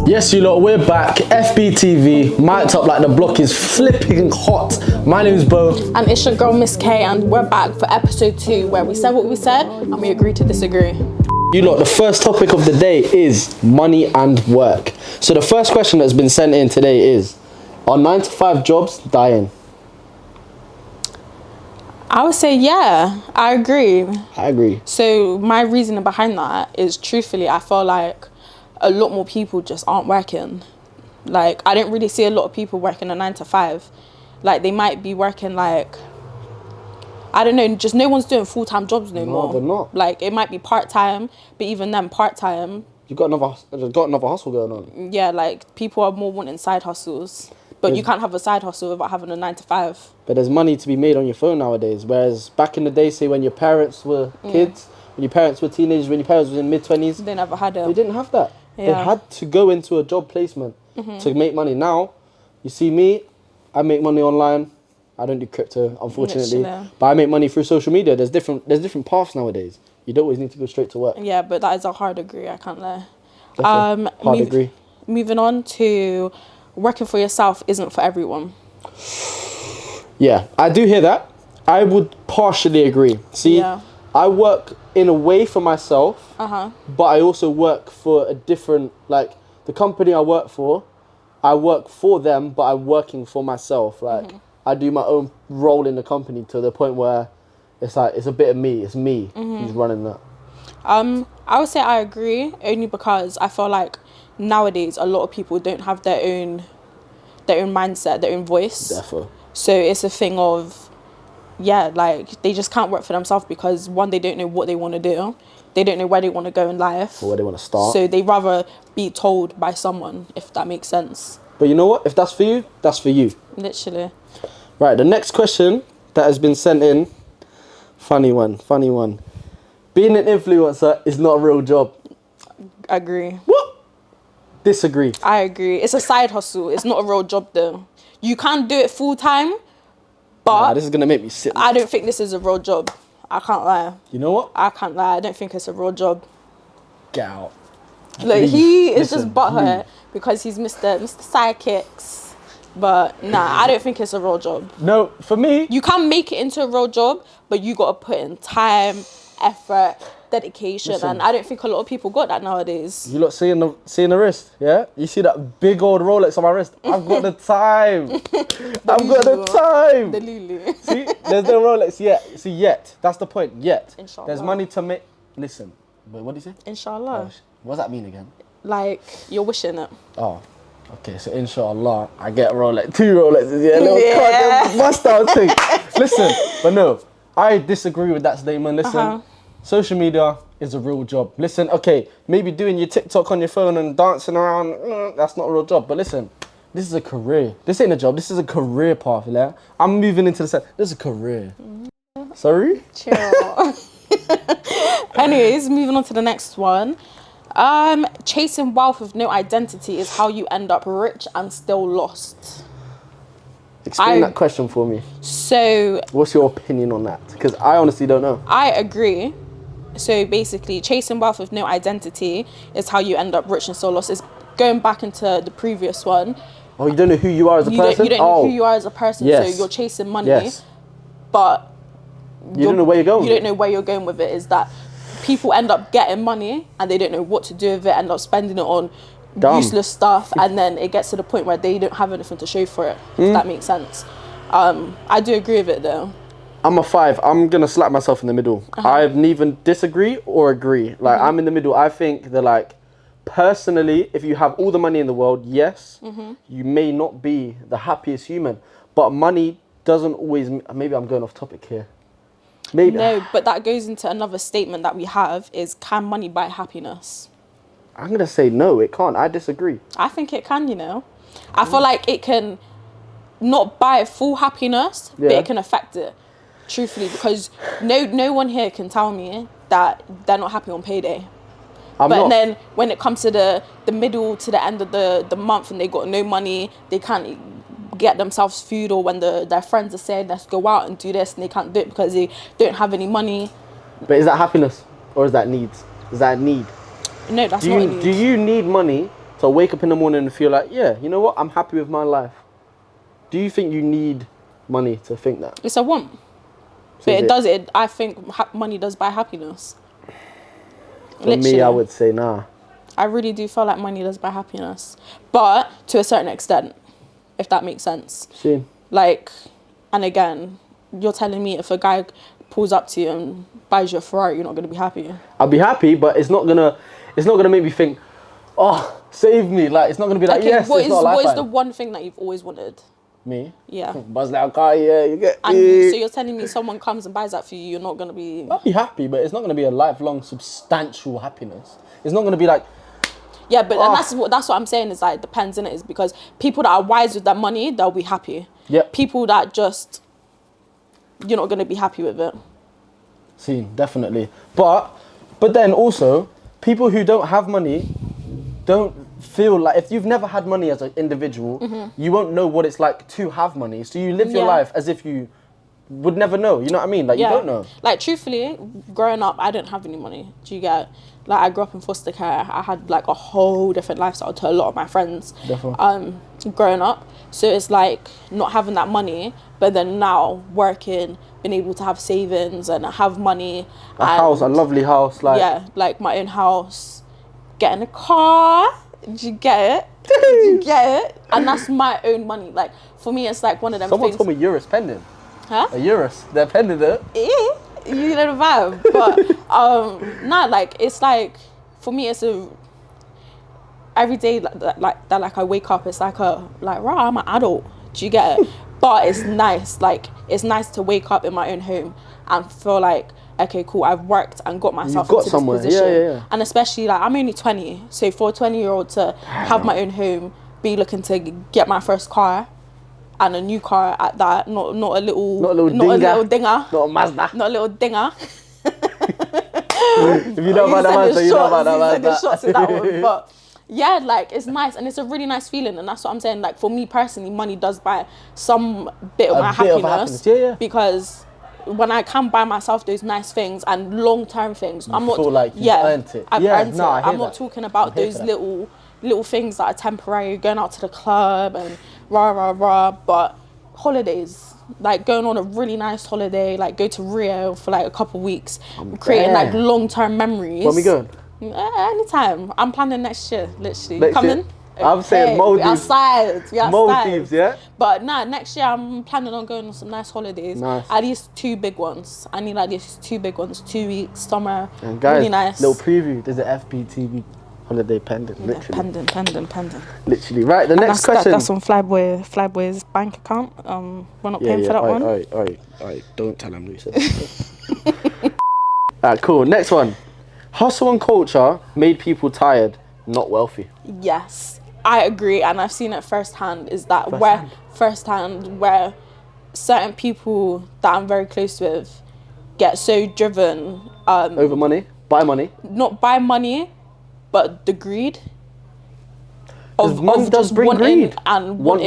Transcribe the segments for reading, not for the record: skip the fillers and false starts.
Yes, you lot, we're back. Fbtv, mic'd up like the block is flipping hot. My name is Beau. And it's your girl, M-S K, and we're back for episode 2, where we said what we said, and we agreed to disagree. You lot, the first topic of the day is money and work. So the first question that's been sent in today is, are 9-to-5 jobs dying? I would say, yeah, I agree. I agree. So my reasoning behind that is, truthfully, I feel like a lot more people just aren't working. Like, I don't really see a lot of people working a 9-to-5. Like, they might be working, like, I don't know, just no one's doing full-time jobs no more. No, they're not. Like, it might be part-time, but even then, part-time. You've got another hustle going on. Yeah, like, people are more wanting side hustles. But you can't have a side hustle without having a 9-to-5. But there's money to be made on your phone nowadays. Whereas back in the day, say when your parents were kids, when your parents were teenagers, when your parents were in mid-20s, They never had it. they didn't have that. Yeah. They had to go into a job placement to make money. Now, you see me, I make money online. I don't do crypto, unfortunately. Literally. But I make money through social media. There's different paths nowadays. You don't always need to go straight to work. Yeah, but that is a hard agree, I can't lie. Hard agree. Moving on to working for yourself isn't for everyone. Yeah, I do hear that. I would partially agree. See, Yeah. I work in a way for myself, but I also work for a different, like, the company I work for them, but I'm working for myself. Like, I do my own role in the company to the point where it's like, it's a bit of me. It's me who's running that. I would say I agree, only because I feel like nowadays a lot of people don't have their own mindset, their own voice. Therefore. So it's a thing of, yeah, like, they just can't work for themselves because, one, they don't know what they want to do. They don't know where they want to go in life. Or where they want to start. So they rather be told by someone, if that makes sense. But you know what? If that's for you, that's for you. Literally. Right, the next question that has been sent in, funny one. Being an influencer is not a real job. Agree. What? Disagree. I agree. It's a side hustle. It's not a real job, though. You can do it full time, but Nah, this is going to make me sick. I don't think this is a real job. I can't lie. You know what? I can't lie. I don't think it's a real job. Get out. Like, Leave. he is Listen, just butthurt because he's Mr. Sidekicks. But nah, I don't think it's a real job. No, for me... You can make it into a real job, but you got to put in time, effort, dedication. Listen. And I don't think a lot of people got that nowadays. You lot seeing the wrist, yeah? You see that big old Rolex on my wrist? I've got the time. I've got the time. The Lulu. See, there's no Rolex yet. See, yet. That's the point, yet. Inshallah. There's money to make... Listen, wait, what did you say? Inshallah. What does that mean again? Like, you're wishing it. Oh, okay, so inshallah, I get a Rolex, 2 Rolexes, yeah, little bust out thing. Listen, but no, I disagree with that statement. Listen, social media is a real job. Listen, okay, maybe doing your TikTok on your phone and dancing around, that's not a real job. But listen, this is a career. This ain't a job, this is a career path, yeah? I'm moving into the set. This is a career. Sorry? Chill. Anyways, moving on to the next one. Chasing wealth with no identity is how you end up rich and still lost. Explain that question for me. So, what's your opinion on that? Because I honestly don't know. I agree. So basically, chasing wealth with no identity is how you end up rich and still lost. It's going back into the previous one. Oh, you don't know who you are as a person? You don't know who you are as a person, yes. So you're chasing money, yes. But you don't know where you're going. You don't know where you're going with it. Is that people end up getting money and they don't know what to do with it, end up spending it on useless stuff, and then it gets to the point where they don't have anything to show for it, if that makes sense. I do agree with it though. I'm a 5. I'm going to slap myself in the middle. I neither disagree or agree. Like, I'm in the middle. I think that, like, personally, if you have all the money in the world, yes, you may not be the happiest human. But money doesn't always... Maybe I'm going off topic here. Maybe. No, but that goes into another statement that we have is, can money buy happiness? I'm going to say no, it can't. I disagree. I think it can, you know. I feel like it can not buy full happiness, but it can affect it, truthfully, because no one here can tell me that they're not happy on payday. Then when it comes to the middle to the end of the month and they got no money, they can't get themselves food, or when their friends are saying let's go out and do this and they can't do it because they don't have any money. But is that happiness or is that needs? Is that a need? No, that's not a need. Do you need money to wake up in the morning and feel like, yeah, you know what, I'm happy with my life. Do you think you need money to think that? It's a want. So But it does it. I think money does buy happiness. For me, I would say nah. I really do feel like money does buy happiness, but to a certain extent, if that makes sense. See. Like, and again, you're telling me if a guy pulls up to you and buys you a Ferrari, you're not gonna be happy. I'll be happy, but it's not gonna make me think, oh, save me. Like, it's not gonna be like, okay, yes, what it's not a lifeline. What is the one thing that you've always wanted? Me? Yeah. Buzz that car, yeah, you get And me. so you're telling me someone comes and buys that for you, you're not gonna be... I'll be happy, but it's not gonna be a lifelong, substantial happiness. It's not gonna be like... Yeah, but and that's what I'm saying is like, it depends, innit? Is because people that are wise with that money, they'll be happy. Yep. People that just... You're not gonna be happy with it. See, definitely. But then also, people who don't have money don't feel like, if you've never had money as an individual, you won't know what it's like to have money. So you live your life as if you would never know. You know what I mean? Like, you don't know. Like, truthfully, growing up, I didn't have any money. Do you get? Like, I grew up in foster care. I had like a whole different lifestyle to a lot of my friends. Definitely. Growing up. So it's like not having that money, but then now working, being able to have savings and have money. A lovely house. Like, yeah, like my own house, getting a car. Did you get it? Did you get it? And that's my own money. Like, for me, it's like one of them Someone things. told me Eurus pending. Huh? A Eurus. They're pending it. You know the vibe. But nah, like, it's like, for me, it's a every day like I wake up, it's like right, I'm an adult. Do you get it? But it's nice. Like, it's nice to wake up in my own home and feel like, okay, cool, I've worked and got myself into this position. Yeah. And especially, like, I'm only 20, so for a 20-year-old to have my own home, be looking to get my first car, and a new car at that, not a little dinger, not a Mazda, not a little dinger. If you know about that Mazda, you know about that Mazda. Shots in that one, but yeah, like, it's nice and it's a really nice feeling, and that's what I'm saying. Like, for me personally, money does buy some bit of my happiness. Yeah. Because when I can buy myself those nice things and long-term things, I'm not feel like you've earned it. I've earned it. I'm not that. talking about those little things that are temporary, going out to the club and rah, but holidays, like going on a really nice holiday, like go to Rio for like a couple weeks, creating like long-term memories. When we going? Anytime. I'm planning next year, literally. Coming? I'm saying Maldives. We outside. Maldives, yeah? But nah, next year I'm planning on going on some nice holidays. Nice. At least 2 big ones. I need at least 2 big ones. 2 weeks, somewhere. And guys, really nice. Little preview. There's an Fbtv holiday pending, literally. Pending. Literally. Right, the next question. That's on Flyboy's bank account. We're not paying for that one. Alright. Don't tell him who said that. Alright, cool. Next one. Hustle and culture made people tired, not wealthy. Yes, I agree, and I've seen it firsthand. Firsthand where certain people that I'm very close with get so driven over money, by money. Not by money, but the greed. Money does bring greed. And want.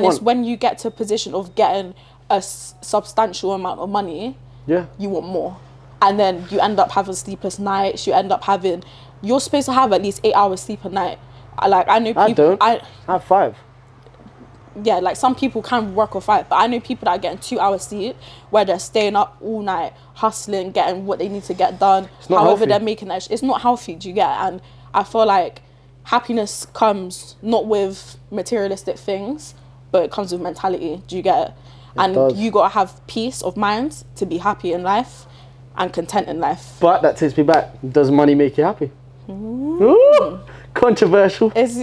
It's when you get to a position of getting a substantial amount of money, you want more. And then you end up having sleepless nights. You're supposed to have at least 8 hours sleep a night. I know people. I have 5. Yeah, like some people can work on 5, but I know people that are getting 2 hours sleep, where they're staying up all night, hustling, getting what they need to get done. However they're making that. It's not healthy. Do you get? And I feel like happiness comes not with materialistic things, but it comes with mentality. Do you get? And you gotta have peace of mind to be happy in life and content in life. But that takes me back. Does money make you happy? Ooh, controversial. That's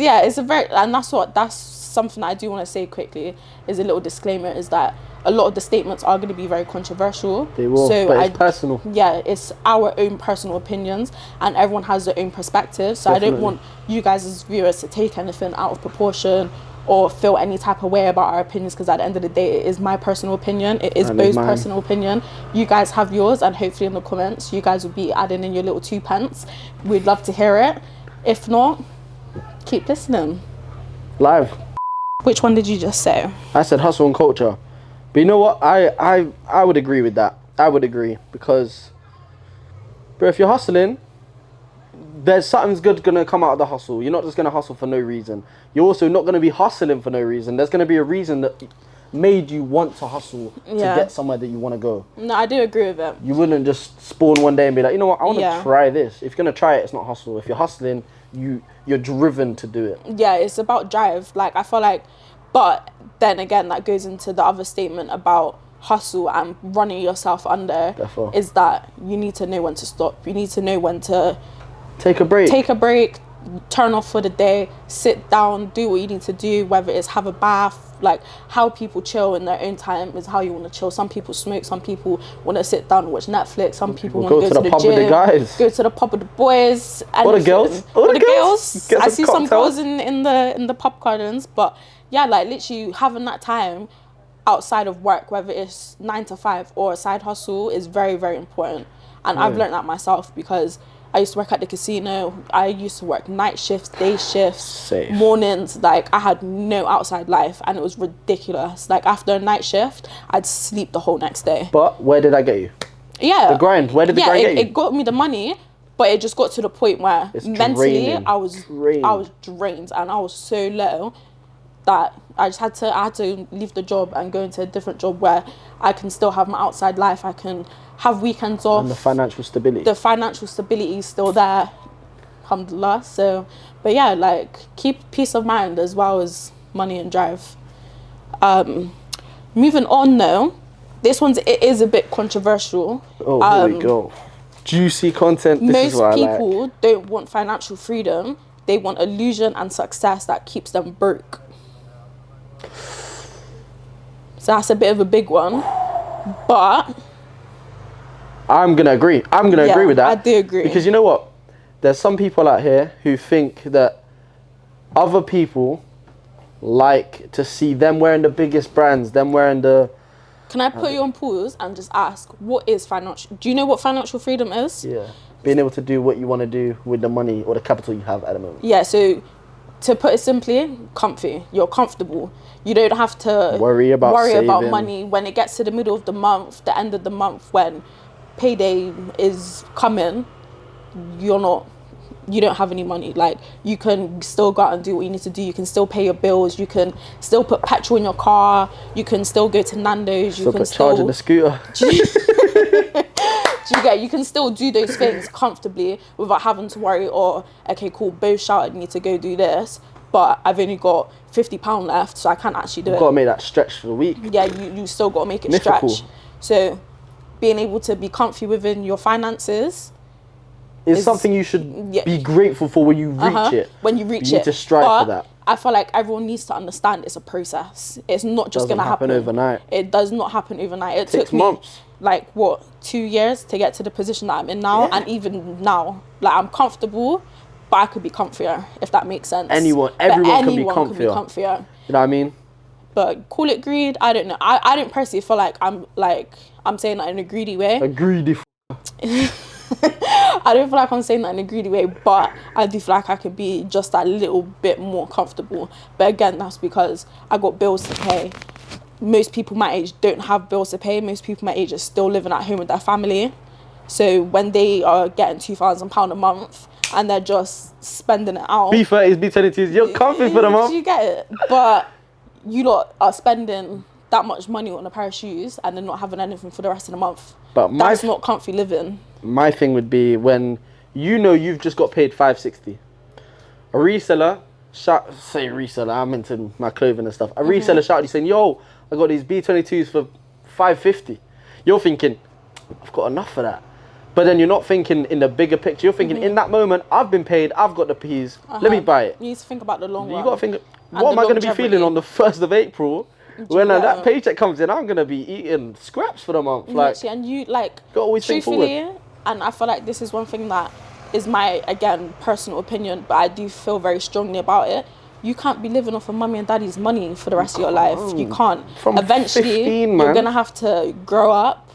something that I do want to say quickly, is a little disclaimer, is that a lot of the statements are going to be very controversial. They will, but it's personal. Yeah, it's our own personal opinions, and everyone has their own perspective. So definitely. I don't want you guys as viewers to take anything out of proportion or feel any type of way about our opinions, because at the end of the day, it is my personal opinion. It is Beau's personal opinion. You guys have yours, and hopefully in the comments, you guys will be adding in your little 2 pence. We'd love to hear it. If not, keep listening. Live. Which one did you just say? I said hustle and culture. But you know what? I would agree with that. I would agree, because, bro, if you're hustling, there's something's good gonna come out of the hustle. You're not just gonna hustle for no reason. You're also not gonna be hustling for no reason. There's gonna be a reason that made you want to hustle to get somewhere that you want to go. No, I do agree with it. You wouldn't just spawn one day and be like, you know what, I want to try this. If you're gonna try it, it's not hustle. If you're hustling, you're driven to do it. Yeah, it's about drive. Like, I feel like, but then again, that goes into the other statement about hustle and running yourself under. Therefore. Is that you need to know when to stop. You need to know when to take a break, turn off for the day, sit down, do what you need to do, whether it's have a bath. Like, how people chill in their own time is how you want to chill. Some people smoke, some people want to sit down and watch Netflix, some people want to go to the pub gym, with the guys, go to the pub with the boys, or the girls. I see some girls in the pub gardens. But yeah, like, literally having that time outside of work, whether it's 9 to 5 or a side hustle, is very, very important. And I've learned that myself, because I used to work at the casino. I used to work night shifts, day shifts, mornings. Like, I had no outside life, and it was ridiculous. Like, after a night shift, I'd sleep the whole next day. But where did that get you? Yeah. The grind. Where did the grind get you? It got me the money, but it just got to the point where mentally I was drained, and I was so low that I had to leave the job and go into a different job where I can still have my outside life. I can have weekends off. And the financial stability. The financial stability is still there, alhamdulillah. So, but yeah, like, keep peace of mind as well as money and drive. Moving on though, it is a bit controversial. Oh, here we go. Juicy content. This is what I like. Most people don't want financial freedom. They want illusion and success that keeps them broke. So that's a bit of a big one, but I'm gonna agree. Agree with that. I do agree, because you know what? There's some people out here who think that other people like to see them wearing the biggest brands, them wearing the. Can I put you on pause and just ask, what is financial? Do you know what financial freedom is? Yeah, being able to do what you want to do with the money or the capital you have at the moment. Yeah. So, to put it simply, comfy. You're comfortable. You don't have to worry about money when it gets to the middle of the month, the end of the month, when payday is coming. You don't have any money. Like, you can still go out and do what you need to do. You can still pay your bills. You can still put petrol in your car. You can still go to Nando's. You can still charge in the scooter. You can still do those things comfortably without having to worry, okay, cool, Beau shouted me to go do this, but I've only got £50 left, so I can't actually do it. You've got to make that stretch for the week. Yeah, you still got to make it stretch. So being able to be comfy within your finances is something you should be grateful for when you reach it. When you reach it. You need to strive for that. I feel like everyone needs to understand it's a process. It's not just going to happen overnight. It does not happen overnight. It took me months. Like, 2 years to get to the position that I'm in now. And even now, like, I'm comfortable, but I could be comfier, if that makes sense. Everyone can be comfier. You know what I mean? But call it greed, I don't know. I don't personally feel like I'm saying that in a greedy way. A greedy I don't feel like I'm saying that in a greedy way, but I do feel like I could be just a little bit more comfortable. But again, that's because I got bills to pay. Most people my age don't have bills to pay. Most people my age are still living at home with their family. So when they are getting £2,000 a month and they're just spending it out. B30s, B22s, you're comfy for the month. You get it. But you lot are spending that much money on a pair of shoes and then not having anything for the rest of the month. But that's not comfy living. My thing would be when you've just got paid $560. A reseller, I'm into my clothing and stuff. A reseller shouted you saying, yo, I got these B22s for $550. You're thinking, I've got enough for that. But then you're not thinking in the bigger picture. You're thinking in that moment, I've been paid, I've got the P's, let me buy it. You need to think about the long run. You got to think, what am I going to be feeling on the 1st of April? When that paycheck comes in, I'm going to be eating scraps for the month. Like, and you, like, got to always think forward. And I feel like this is one thing that is my, again, personal opinion, but I do feel very strongly about it. You can't be living off of mummy and daddy's money for the rest of your life. You can't. From eventually, 15, you're going to have to grow up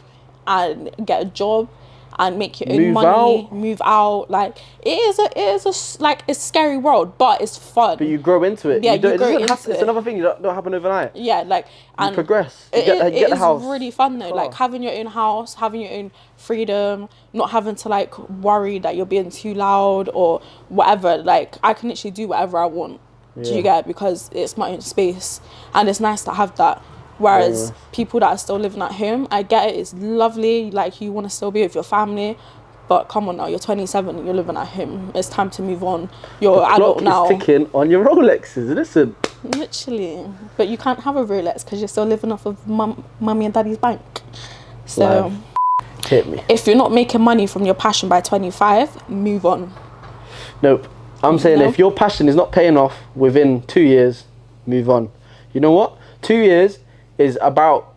and get a job and make your own money, move out. Like it is a like it's a scary world, but it's fun. But you grow into it. Yeah, you grow into it. It's another thing. Don't happen overnight. Yeah, like and you progress. You it get the is house, really fun though. car. Like having your own house, having your own freedom, not having to like worry that you're being too loud or whatever. Like I can literally do whatever I want. Do you get it? Because it's my own space, and it's nice to have that. Whereas people that are still living at home, I get it, it's lovely, like you want to still be with your family, but come on now, you're 27 and you're living at home. It's time to move on. You're adult now. The clock is ticking on your Rolexes, listen. Literally. But you can't have a Rolex because you're still living off of mummy and daddy's bank. So, hit me. If you're not making money from your passion by 25, move on. Nope. I'm saying if your passion is not paying off within 2 years, move on. You know what? 2 years is about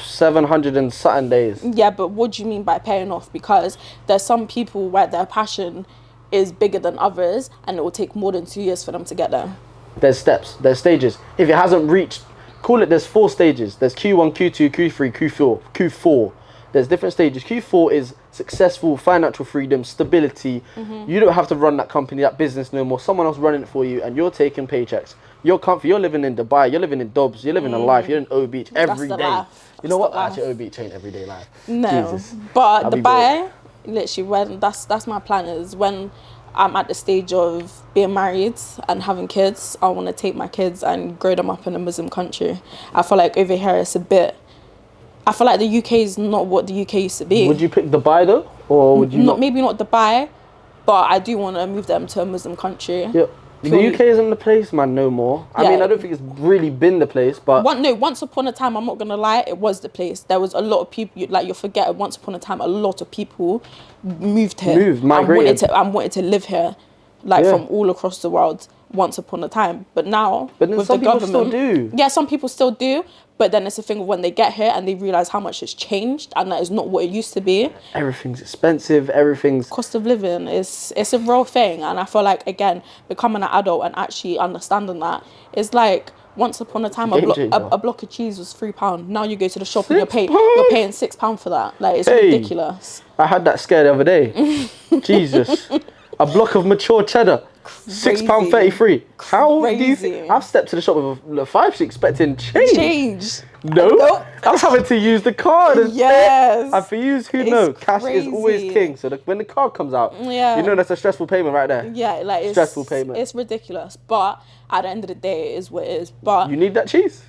700 and something days. Yeah, but what do you mean by paying off? Because there's some people where their passion is bigger than others and it will take more than 2 years for them to get there. There's steps, there's stages. If it hasn't reached, call it, there's 4 stages. There's Q1, Q2, Q3, Q4. There's different stages. Q4 is successful, financial freedom, stability. You don't have to run that company, that business no more. Someone else running it for you and you're taking paychecks. You're comfy, you're living in Dubai, you're living in Dobbs, you're living a life, you're in O Beach every day. You know what? Actually, O Beach ain't everyday life. No, Jesus. but Dubai, literally, when that's my plan is when I'm at the stage of being married and having kids, I want to take my kids and grow them up in a Muslim country. I feel like over here it's a bit, I feel like the UK is not what the UK used to be. Would you pick Dubai though? Or would you not? Maybe not Dubai, but I do want to move them to a Muslim country. Yep. The UK isn't the place, man, no more. I mean, I don't think it's really been the place, but... Once upon a time, I'm not going to lie, it was the place. There was a lot of people, like you'll forget, once upon a time, a lot of people moved here. Migrated. And wanted to live here, like from all across the world, once upon a time. But now, but then with some the people government... still do. Yeah, some people still do. But then it's a thing of when they get here and they realise how much has changed and that is not what it used to be. Everything's expensive, everything's... Cost of living, it's a real thing. And I feel like, again, becoming an adult and actually understanding that, it's like, once upon a time, a block of cheese was £3. Now you go to the shop and you're paying £6 for that. Like, it's ridiculous. I had that scare the other day. Jesus. A block of mature cheddar. £6.33. How do you think? I've stepped to the shop with a 5 expecting change. No, I'm having to use the card. Yes. And for you who know, cash is always king. So when the card comes out, you know that's a stressful payment right there. Yeah, like it's stressful payment. It's ridiculous, but at the end of the day, it is what it is. But you need that cheese.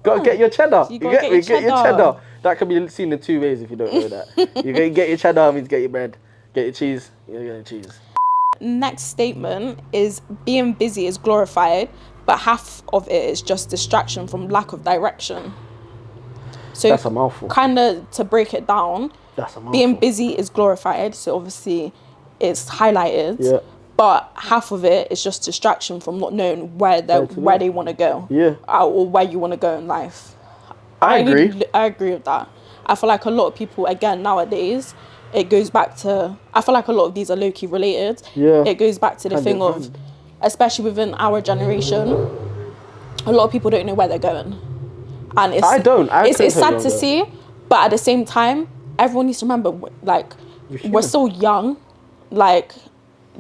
Gotta get your cheddar. You get your cheddar. That can be seen in 2 ways if you don't know that. You get your cheddar means get your bread. Get your cheese. You get your cheese. Next statement is being busy is glorified, but half of it is just distraction from lack of direction. So that's a mouthful. Kind of to break it down, that's a mouthful. Being busy is glorified, so obviously it's highlighted. Yeah. But half of it is just distraction from not knowing where they want to go. Yeah. Or where you want to go in life. I agree with that. I feel like a lot of people, again, nowadays, it goes back to, I feel like a lot of these are low-key related. Yeah. It goes back to the thing of, especially within our generation, a lot of people don't know where they're going. And it's sad to see, but at the same time, everyone needs to remember, like, we're still young. Like,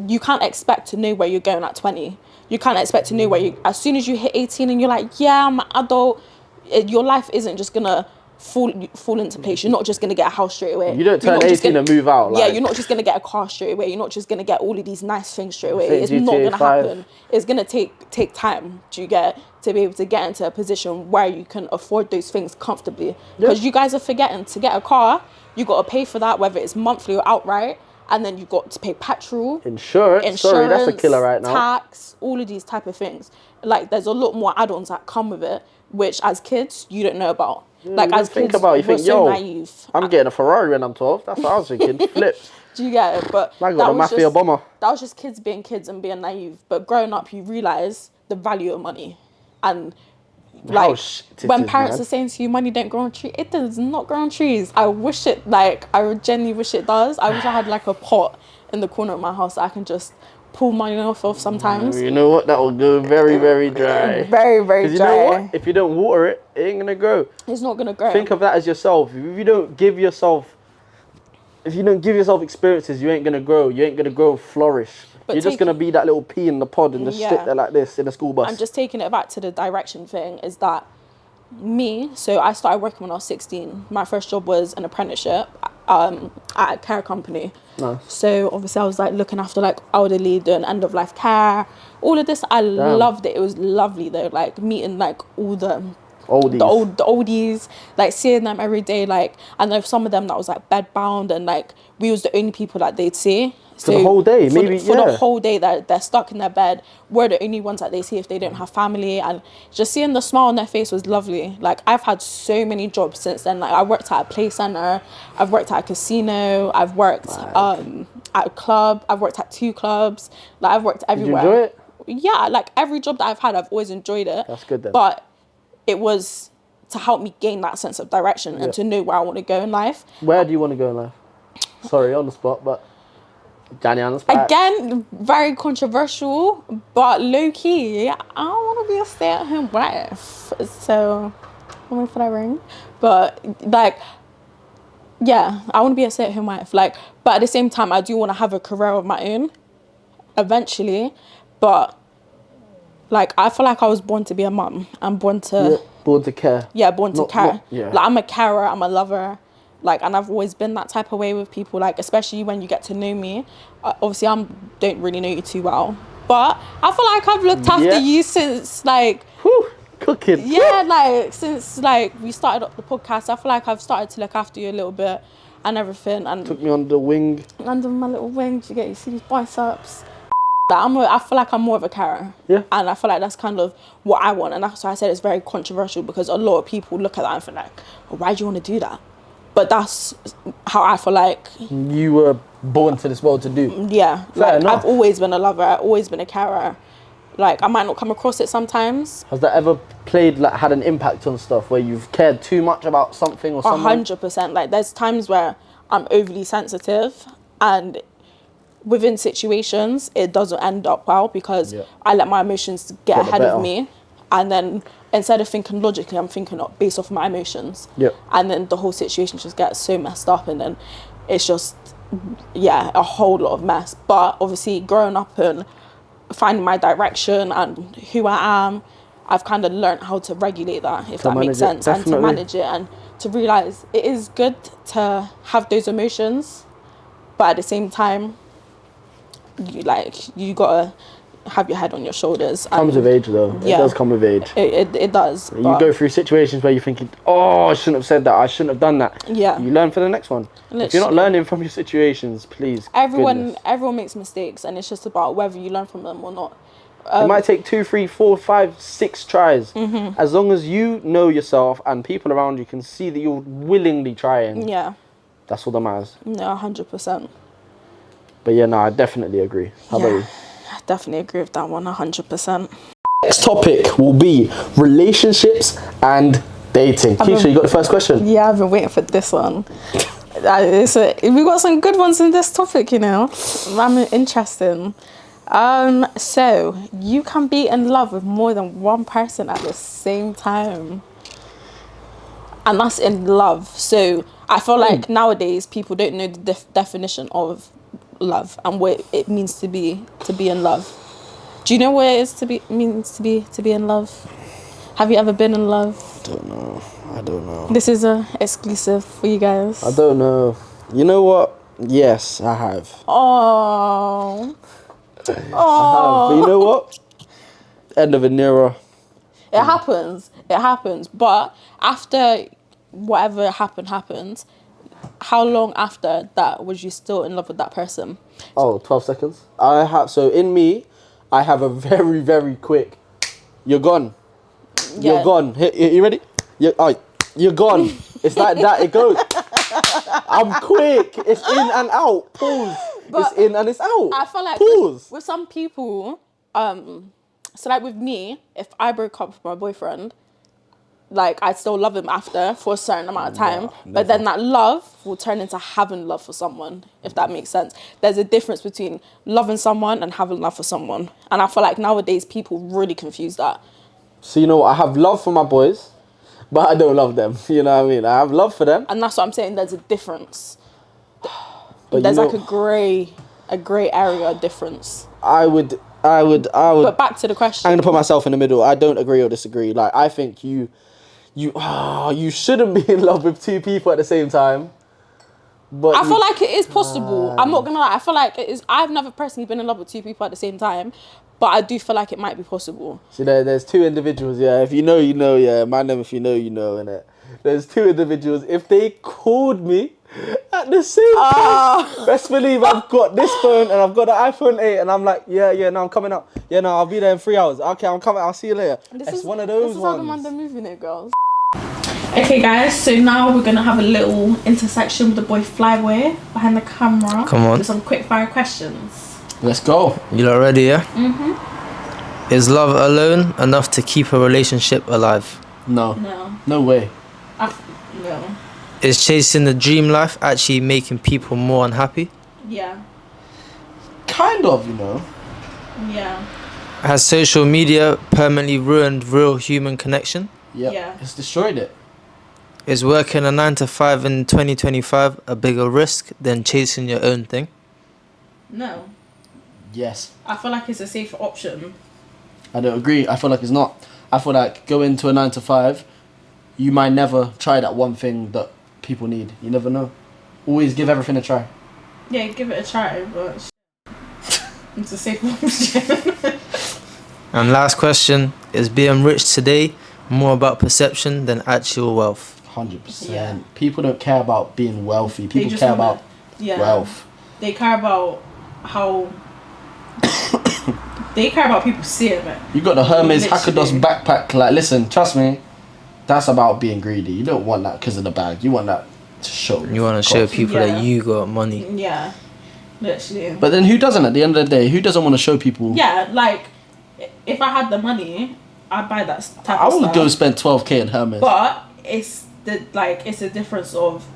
you can't expect to know where you're going at 20. You can't expect to know where you, as soon as you hit 18 and you're like, yeah, I'm an adult, your life isn't just gonna fall into place. You're not just gonna get a house straight away. You don't turn 18 and move out. Yeah, you're not just gonna get a car straight away. You're not just gonna get all of these nice things straight away. It's not gonna happen. It's gonna take time to be able to get into a position where you can afford those things comfortably. Because you guys are forgetting, to get a car, you gotta pay for that, whether it's monthly or outright. And then you got to pay petrol, insurance. Sorry, that's a killer right now. Tax, all of these type of things. Like, there's a lot more add-ons that come with it, which as kids you don't know about. Yeah, like, as think kids, about it, you think, yo, naive. I'm getting a Ferrari when I'm 12. That's what I was thinking. Flips. Do you get it? But I got a Mafia bomber. That was just kids being kids and being naive. But growing up, you realise the value of money, and like when parents are saying to you, money don't grow on trees, it does not grow on trees. I wish it, like, I genuinely wish it does. I wish I had like a pot in the corner of my house that I can just pull money off of sometimes. You know what? That will go very, very dry. Very, very dry. You know what? If you don't water it, it ain't gonna grow. It's not gonna grow. Think of that as yourself. If you don't give yourself if you don't give yourself experiences, you ain't gonna grow. You ain't gonna grow and flourish. But you're just gonna be that little pea in the pod and just sit there like this in a school bus. I'm just taking it back to the direction thing. Is that so I started working when I was 16. My first job was an apprenticeship at a care company. Nice. So obviously I was like looking after like elderly, doing end of life care, all of this. I loved it. It was lovely though, like meeting like all the oldies, like seeing them every day. Like I know some of them that was like bed bound, and like we was the only people that they'd see. For the whole day, for the whole day that they're stuck in their bed, we're the only ones that they see if they don't have family. And just seeing the smile on their face was lovely. Like I've had so many jobs since then. Like I worked at a play center, I've worked at a casino, I've worked at a club, I've worked at 2 clubs. Like I've worked everywhere. Did you enjoy it? Yeah, like every job that I've had, I've always enjoyed it. That's good then. But it was to help me gain that sense of direction and to know where I want to go in life. Where do you want to go in life? Sorry, on the spot, but Danny on the spot. Again, very controversial, but low key, I don't want to be a stay-at-home wife. So, I'm waiting for that ring. But like, yeah, I want to be a stay-at-home wife. Like, but at the same time, I do want to have a career of my own eventually. But like, I feel like I was born to be a mum. I'm born to born to care. Yeah, born to care. Like I'm a carer. I'm a lover. Like, and I've always been that type of way with people, like, especially when you get to know me. Obviously, I don't really know you too well. But I feel like I've looked after you since, like... Cooking. Yeah, like, since, like, we started up the podcast. I feel like I've started to look after you a little bit and everything. And took me under the wing. Under my little wing to you see these biceps. I feel like I'm more of a carer. Yeah. And I feel like that's kind of what I want. And that's why I said it's very controversial, because a lot of people look at that and feel like, oh, why do you want to do that? But that's how I feel like you were born to this world to do. Yeah, Fair enough. I've always been a lover. I've always been a carer. Like I might not come across it sometimes. Has that ever had an impact on stuff where you've cared too much about something or someone? 100%. Like there's times where I'm overly sensitive, and within situations it doesn't end up well because I let my emotions get ahead of me. And then instead of thinking logically, I'm thinking based off my emotions. Yep. And then the whole situation just gets so messed up, and then it's just, a whole lot of mess. But obviously growing up and finding my direction and who I am, I've kind of learned how to regulate that, if that makes sense, and to manage it and to realise it is good to have those emotions, but at the same time, you gotta have your head on your shoulders. Comes with age though. It does come with age. It does. You go through situations where you're thinking, oh, I shouldn't have said that, I shouldn't have done that. Yeah. You learn for the next one. Literally. If you're not learning from your situations, please. Everyone makes mistakes, and it's just about whether you learn from them or not. It might take 2, 3, 4, 5, 6 tries. Mm-hmm. As long as you know yourself and people around you can see that you're willingly trying. Yeah. That's all that matters. No, 100%. But yeah, no, I definitely agree. How about you? I definitely agree with that one, 100%. Next topic will be relationships and dating. Keisha, you got the first question? Yeah, I've been waiting for this one. We got some good ones in this topic, I'm interesting. So you can be in love with more than one person at the same time, and that's in love. So I feel like nowadays people don't know the definition of love and what it means to be in love. Do you know what it is means to be in love? Have you ever been in love? I don't know. This is a exclusive for you guys. I don't know. You know what? Yes, I have. Oh. I have. But you know what? End of an era. It happens. But after whatever happened, how long after that was you still in love with that person? 12 seconds. So in me, I have a very, very quick, you're gone. Yeah. You're gone. You ready? You're gone. It's like that, it goes. I'm quick. It's in and out. Pause. But it's in and it's out. I feel like with some people, so like with me, if I broke up with my boyfriend, like I'd still love him after for a certain amount of time, but then that love will turn into having love for someone, if that makes sense. There's a difference between loving someone and having love for someone, and I feel like nowadays people really confuse that. So you know what, I have love for my boys, but I don't love them. You know what I mean? I have love for them, and that's what I'm saying. There's a difference. But there's like a grey area difference. I would. But back to the question. I'm gonna put myself in the middle. I don't agree or disagree. Like, I think you shouldn't be in love with two people at the same time. But I feel like it is possible. I'm not gonna lie. I feel like it is. I've never personally been in love with two people at the same time, but I do feel like it might be possible. So there's two individuals. Yeah, if you know, you know. Yeah, my name. If you know, you know. Innit? There's two individuals. If they called me at the same time, best believe I've got this phone and I've got the iPhone 8, and I'm like, yeah, no, I'm coming up. Yeah, no, I'll be there in 3 hours. Okay, I'm coming. I'll see you later. It's one of those This is ones. how the man they're moving it, girls. Okay, guys. So now we're gonna have a little intersection with the boy Flyboy behind the camera. Come on. With some quick fire questions. Let's go. You lot ready, yeah? Mm-hmm. Is love alone enough to keep a relationship alive? No. No way. No. Is chasing the dream life actually making people more unhappy? Yeah. Kind of, you know. Yeah. Has social media permanently ruined real human connection? Yep. Yeah. It's destroyed it. Is working a 9 to 5 in 2025 a bigger risk than chasing your own thing? No. Yes. I feel like it's a safer option. I don't agree. I feel like it's not. I feel like going to a 9 to 5, you might never try that one thing that people need. You never know. Always give everything a try. Yeah, give it a try, but it's a safer option. And last question, is being rich today more about perception than actual wealth? 100%. Yeah. People don't care about being wealthy. People care about wealth. They care about how... they care about people seeing it. You got the Hermes Literally. Hakados backpack. Like, listen, trust me, that's about being greedy. You don't want that because of the bag. You want that to show. You want to show people Yeah. that you got money. Yeah, literally. But then who doesn't at the end of the day? Who doesn't want to show people? Yeah, like, if I had the money, I'd buy that type I of would stuff. go spend 12k in Hermes. But it's a difference of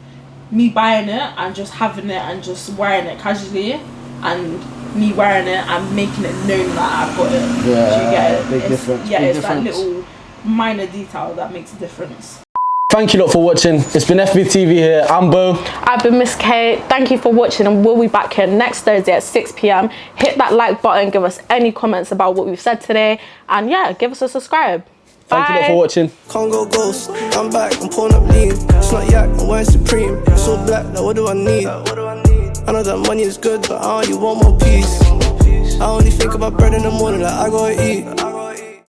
me buying it and just having it and just wearing it casually, and me wearing it and making it known that I've got it. Yeah, Do you get it? big difference. Yeah, big it's difference. that little minor detail that makes a difference. Thank you lot for watching. It's been Fbtv here. I'm Beau. I've been M-S K. Thank you for watching, and we'll be back here next Thursday at 6 p.m. Hit that like button, give us any comments about what we've said today, and yeah, give us a subscribe. Thank you lot for watching. Congo Ghost, I'm back, I'm pulling up lean. It's not yak, I'm wearing Supreme. It's all black, now what do I need? I know that money is good, but I only want more peace. I only think about bread in the morning, like I gotta eat.